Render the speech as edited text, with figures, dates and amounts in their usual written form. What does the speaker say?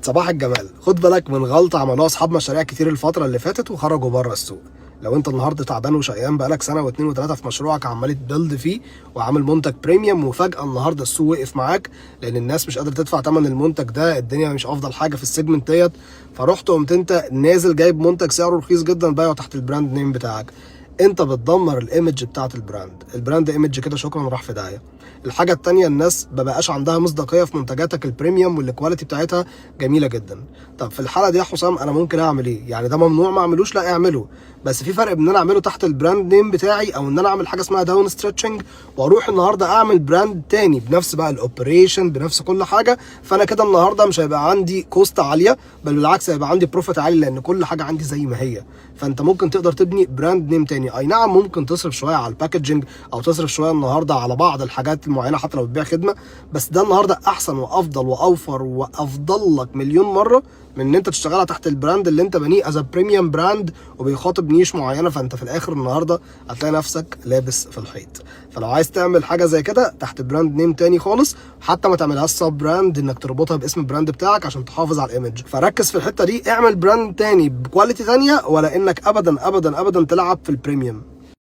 صباح الجمال. خد بالك من غلطه عملوها اصحاب مشاريع كتير الفتره اللي فاتت وخرجوا بره السوق. لو انت النهارده تعبان وشقيان بقالك سنه واثنين وثلاثه في مشروعك عمال تبيلد فيه وعامل منتج بريميوم، وفجاه النهارده السوق وقف معاك لان الناس مش قادره تدفع ثمن المنتج ده، الدنيا مش افضل حاجه في السيجمنت ديت، فرحت قمت انت نازل جايب منتج سعره رخيص جدا بايعه تحت البراند نيم بتاعك. انت بتدمر الايمج بتاعت البراند ايمج كده شكرا راح في داهيه. الحاجه التانيه، الناس مبقاش عندها مصداقيه في منتجاتك البريميوم والكواليتي بتاعتها جميله جدا. طب في الحاله دي يا حسام انا ممكن اعمل ايه؟ يعني ده ممنوع ما اعملوش؟ لا اعمله، بس في فرق بين ان انا اعمله تحت البراند نيم بتاعي او ان انا اعمل حاجه اسمها داون ستريتشنج واروح النهارده اعمل براند تاني بنفس بقى الاوبريشن بنفس كل حاجه. فانا كده النهارده مش هيبقى عندي كوست عاليه، بل بالعكس هيبقى عندي بروفيت عالي لان كل حاجه عندي زي ما هي. فانت ممكن تقدر تبني براند نيم تاني. اي نعم ممكن تصرف شويه على الباكجينج او تصرف شويه النهارده على بعض الحاجات المعينه حتى لو بتبيع خدمه، بس ده النهارده احسن وافضل واوفر وافضل لك مليون مره من ان انت تشتغلها تحت البراند اللي انت بنيه از بريميوم براند وبيخاطب نيش معينه. فانت في الاخر النهارده هتلاقي نفسك لابس في الحيط. فلو عايز تعمل حاجه زي كده تحت براند نيم تاني خالص، حتى ما تعملهاش سب براند انك تربطها باسم البراند بتاعك عشان تحافظ على الايمج، فركز في الحته دي. اعمل براند تاني بكواليتي تانيه، ولا انك ابدا ابدا ابدا تلعب في البريميوم.